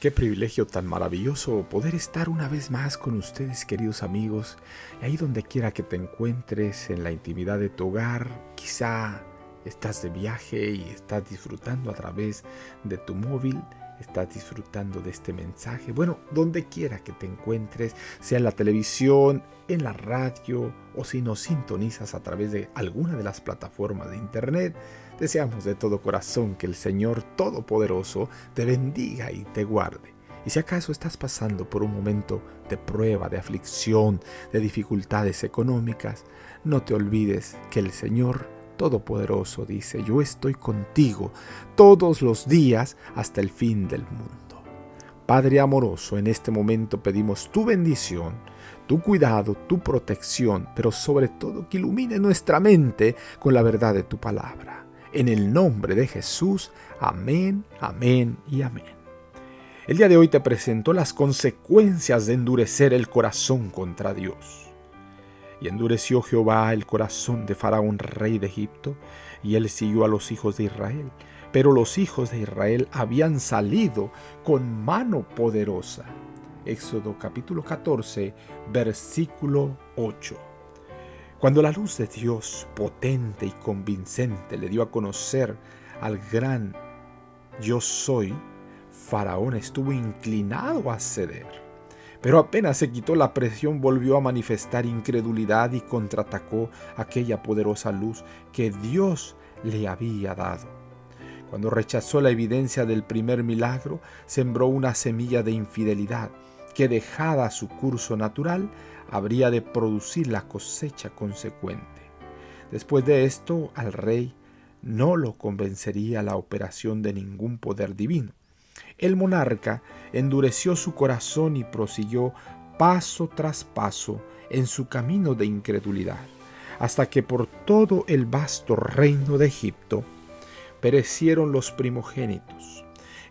Qué privilegio tan maravilloso poder estar una vez más con ustedes, queridos amigos, y ahí donde quiera que te encuentres, en la intimidad de tu hogar. Quizá estás de viaje y estás disfrutando a través de tu móvil, estás disfrutando de este mensaje. Bueno, donde quiera que te encuentres, sea en la televisión, en la radio, o si nos sintonizas a través de alguna de las plataformas de internet, deseamos de todo corazón que el Señor Todopoderoso te bendiga y te guarde. Y si acaso estás pasando por un momento de prueba, de aflicción, de dificultades económicas, no te olvides que el Señor Todopoderoso dice: yo estoy contigo todos los días hasta el fin del mundo. Padre amoroso, en este momento pedimos tu bendición, tu cuidado, tu protección, pero sobre todo que ilumine nuestra mente con la verdad de tu palabra. En el nombre de Jesús, amén, amén y amén. El día de hoy te presento las consecuencias de endurecer el corazón contra Dios. Y endureció Jehová el corazón de Faraón, rey de Egipto, y él siguió a los hijos de Israel. Pero los hijos de Israel habían salido con mano poderosa. Éxodo capítulo 14, versículo 8. Cuando la luz de Dios, potente y convincente, le dio a conocer al gran yo soy, Faraón estuvo inclinado a ceder. Pero apenas se quitó la presión, volvió a manifestar incredulidad y contraatacó aquella poderosa luz que Dios le había dado. Cuando rechazó la evidencia del primer milagro, sembró una semilla de infidelidad que, dejada su curso natural, habría de producir la cosecha consecuente. Después de esto, al rey no lo convencería la operación de ningún poder divino. El monarca endureció su corazón y prosiguió paso tras paso en su camino de incredulidad, hasta que por todo el vasto reino de Egipto perecieron los primogénitos.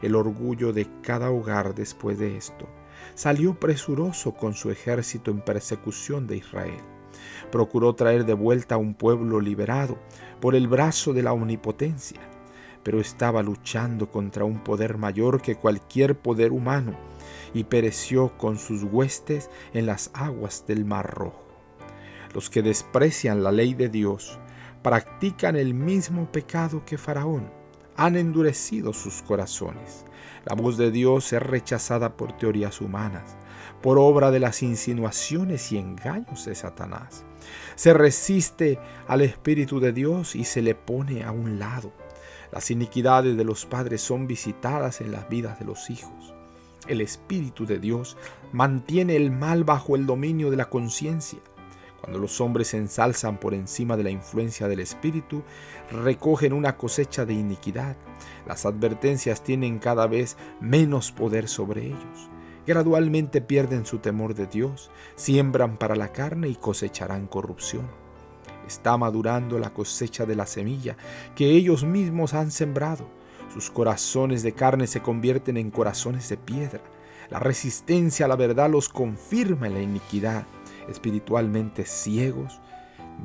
El orgullo de cada hogar después de esto salió presuroso con su ejército en persecución de Israel. Procuró traer de vuelta a un pueblo liberado por el brazo de la omnipotencia, pero estaba luchando contra un poder mayor que cualquier poder humano y pereció con sus huestes en las aguas del Mar Rojo. Los que desprecian la ley de Dios practican el mismo pecado que Faraón. Han endurecido sus corazones. La voz de Dios es rechazada por teorías humanas, por obra de las insinuaciones y engaños de Satanás. Se resiste al Espíritu de Dios y se le pone a un lado. Las iniquidades de los padres son visitadas en las vidas de los hijos. El Espíritu de Dios mantiene el mal bajo el dominio de la conciencia. Cuando los hombres se ensalzan por encima de la influencia del Espíritu, recogen una cosecha de iniquidad. Las advertencias tienen cada vez menos poder sobre ellos. Gradualmente pierden su temor de Dios, siembran para la carne y cosecharán corrupción. Está madurando la cosecha de la semilla que ellos mismos han sembrado. Sus corazones de carne se convierten en corazones de piedra. La resistencia a la verdad los confirma en la iniquidad. Espiritualmente ciegos,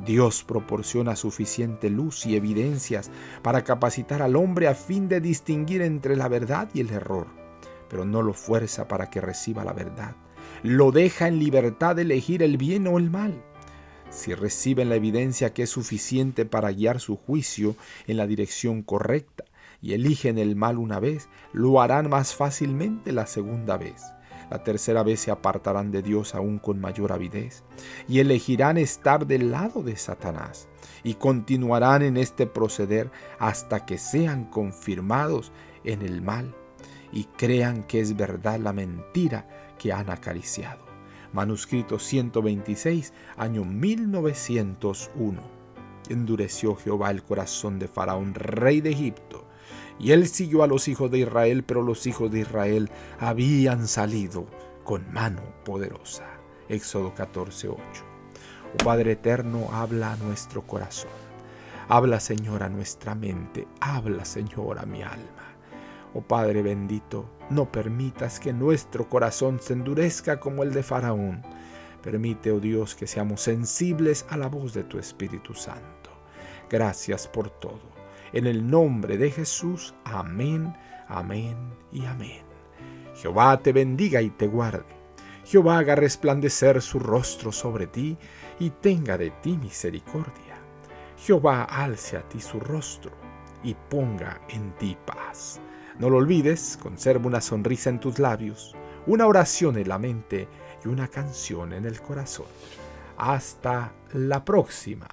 Dios proporciona suficiente luz y evidencias para capacitar al hombre a fin de distinguir entre la verdad y el error, pero no lo fuerza para que reciba la verdad. Lo deja en libertad de elegir el bien o el mal. Si reciben la evidencia que es suficiente para guiar su juicio en la dirección correcta y eligen el mal una vez, lo harán más fácilmente la segunda vez. La tercera vez se apartarán de Dios aún con mayor avidez y elegirán estar del lado de Satanás y continuarán en este proceder hasta que sean confirmados en el mal y crean que es verdad la mentira que han acariciado. Manuscrito 126, año 1901. Endureció Jehová el corazón de Faraón, rey de Egipto, y él siguió a los hijos de Israel, pero los hijos de Israel habían salido con mano poderosa. Éxodo 14:8. Oh Padre eterno, habla a nuestro corazón. Habla, Señor, a nuestra mente. Habla, Señor, a mi alma. Oh Padre bendito, no permitas que nuestro corazón se endurezca como el de Faraón. Permite, oh Dios, que seamos sensibles a la voz de tu Espíritu Santo. Gracias por todo. En el nombre de Jesús, amén, amén y amén. Jehová te bendiga y te guarde. Jehová haga resplandecer su rostro sobre ti y tenga de ti misericordia. Jehová alce a ti su rostro y ponga en ti paz. No lo olvides, conserva una sonrisa en tus labios, una oración en la mente y una canción en el corazón. Hasta la próxima.